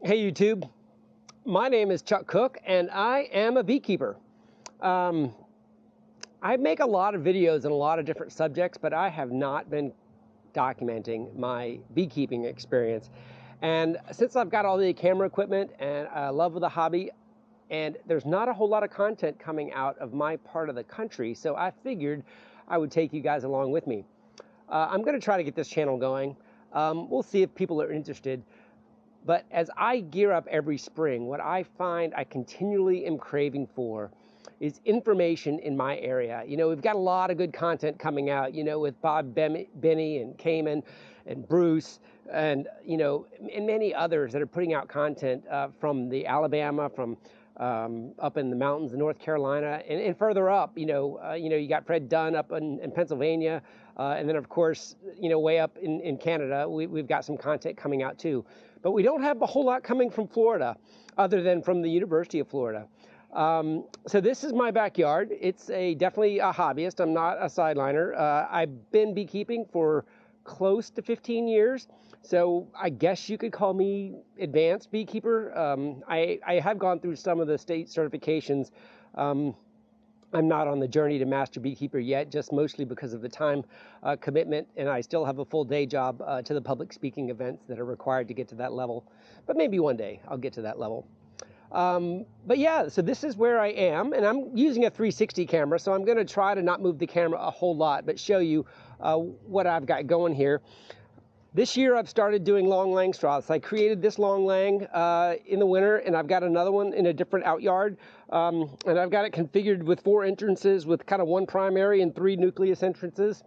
Hey YouTube, my name is Chuck Cook and I am a beekeeper. I make a lot of videos on a lot of different subjects, but I have not been documenting my beekeeping experience. And since I've got all the camera equipment and I love the hobby, and there's not a whole lot of content coming out of my part of the country, so I figured I would take you guys along with me. I'm going to try to get this channel going. We'll see if people are interested. But as I gear up every spring, what I find I continually am craving for is information in my area. You know, we've got a lot of good content coming out, you know, with Bob Benny and Cayman and Bruce and, you know, and many others that are putting out content from the Alabama, from up in the mountains of North Carolina and further up, you got Fred Dunn up in Pennsylvania. And then, of course, you know, way up in Canada, we've got some content coming out too. But we don't have a whole lot coming from Florida, other than from the University of Florida. So this is my backyard. It's definitely a hobbyist. I'm not a sideliner. I've been beekeeping for close to 15 years. So I guess you could call me advanced beekeeper. I have gone through some of the state certifications. I'm not on the journey to master beekeeper yet, just mostly because of the time commitment, and I still have a full day job to the public speaking events that are required to get to that level. But maybe one day I'll get to that level. But yeah, so this is where I am, and I'm using a 360 camera, so I'm going to try to not move the camera a whole lot, but show you what I've got going here. This year I've started doing long lang straws. I created this long lang in the winter, and I've got another one in a different outyard. And I've got it configured with 4 entrances with kind of 1 primary and 3 nucleus entrances.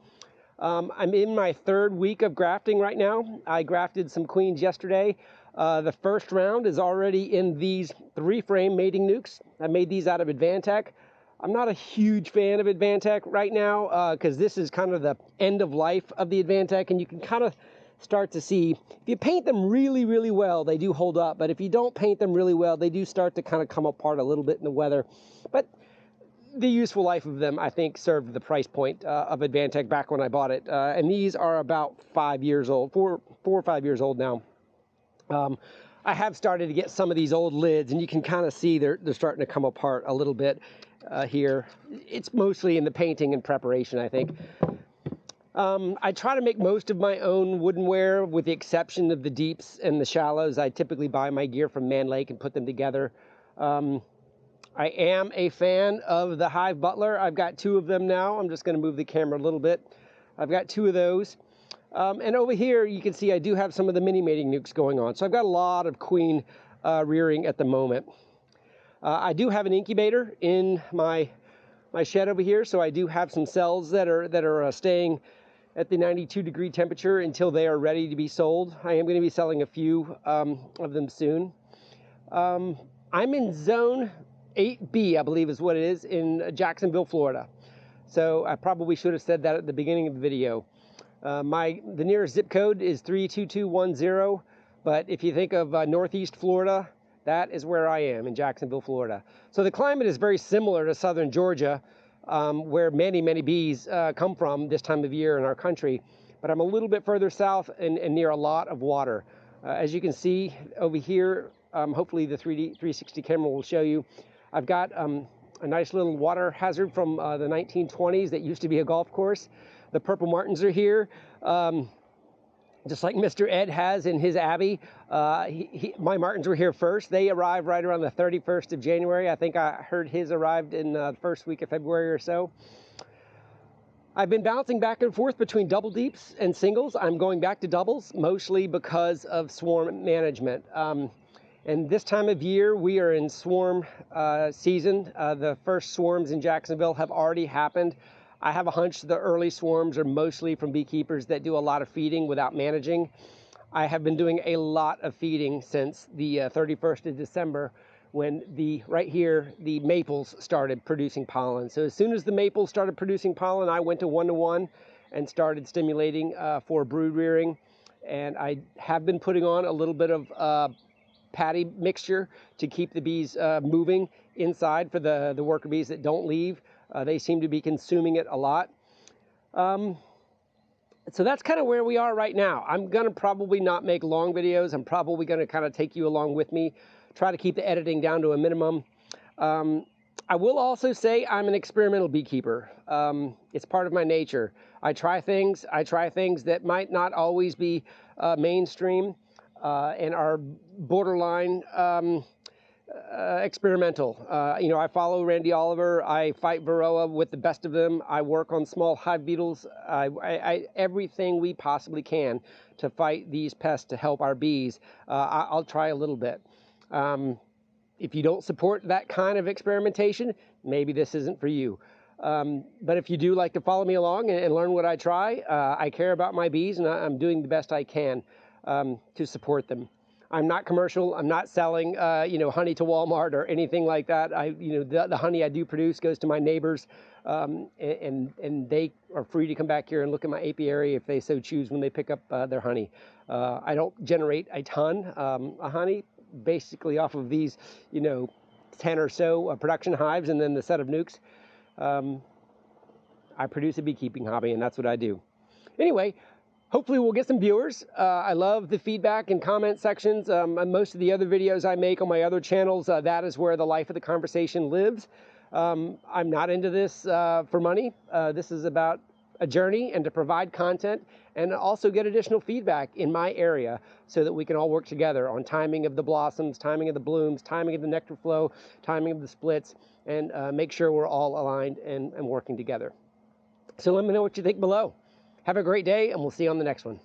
I'm in my 3rd week of grafting right now. I grafted some queens yesterday. The first round is already in these 3-frame mating nukes. I made these out of Advantech. I'm not a huge fan of Advantech right now because this is kind of the end of life of the Advantech, and you can kind of start to see, if you paint them really, really well, they do hold up. But if you don't paint them really well, they do start to kind of come apart a little bit in the weather. But the useful life of them, I think, served the price point of Advantech back when I bought it. And these are about 5 years old, 4 or 5 years old now. I have started to get some of these old lids, and you can kind of see they're starting to come apart a little bit here. It's mostly in the painting and preparation, I think. I try to make most of my own woodenware, with the exception of the deeps and the shallows. I typically buy my gear from Man Lake and put them together. I am a fan of the Hive Butler. I've got 2 of them now. I'm just going to move the camera a little bit. I've got 2 of those. And over here, you can see I do have some of the mini mating nukes going on. So I've got a lot of queen rearing at the moment. I do have an incubator in my shed over here, so I do have some cells that are staying at the 92-degree temperature until they are ready to be sold. I am going to be selling a few of them soon. I'm in zone 8B, I believe is what it is, in Jacksonville, Florida. So I probably should have said that at the beginning of the video. The nearest zip code is 32210, but if you think of Northeast Florida, that is where I am, in Jacksonville, Florida. So the climate is very similar to southern Georgia, where many, many bees come from this time of year in our country. But I'm a little bit further south and near a lot of water. As you can see over here, hopefully the 360 camera will show you, I've got a nice little water hazard from the 1920s that used to be a golf course. The purple martins are here. Just like Mr. Ed has in his abbey. My martins were here first. They arrived right around the 31st of January. I think I heard his arrived in the first week of February or so. I've been bouncing back and forth between double deeps and singles. I'm going back to doubles, mostly because of swarm management. And this time of year, we are in swarm season. The first swarms in Jacksonville have already happened. I have a hunch the early swarms are mostly from beekeepers that do a lot of feeding without managing. I have been doing a lot of feeding since the 31st of December, when right here, the maples started producing pollen. So as soon as the maples started producing pollen, I went to 1-to-1 and started stimulating for brood rearing. And I have been putting on a little bit of patty mixture to keep the bees moving inside for the worker bees that don't leave. They seem to be consuming it a lot. So that's kind of where we are right now. I'm going to probably not make long videos. I'm probably going to kind of take you along with me, try to keep the editing down to a minimum. I will also say I'm an experimental beekeeper. It's part of my nature. I try things that might not always be mainstream and are borderline experimental. You know, I follow Randy Oliver. I fight Varroa with the best of them. I work on small hive beetles. Everything we possibly can to fight these pests to help our bees. I'll try a little bit. If you don't support that kind of experimentation, maybe this isn't for you. But if you do like to follow me along and learn what I try, I care about my bees, and I'm doing the best I can to support them. I'm not commercial. I'm not selling, you know, honey to Walmart or anything like that. You know, the honey I do produce goes to my neighbors, and they are free to come back here and look at my apiary if they so choose when they pick up their honey. I don't generate a ton of honey, basically off of these, you know, 10 or so production hives and then the set of nukes. I produce a beekeeping hobby, and that's what I do. Anyway, hopefully we'll get some viewers. I love the feedback and comment sections. Most of the other videos I make on my other channels, that is where the life of the conversation lives. I'm not into this for money. This is about a journey and to provide content and also get additional feedback in my area so that we can all work together on timing of the blossoms, timing of the blooms, timing of the nectar flow, timing of the splits, and make sure we're all aligned and working together. So let me know what you think below. Have a great day, and we'll see you on the next one.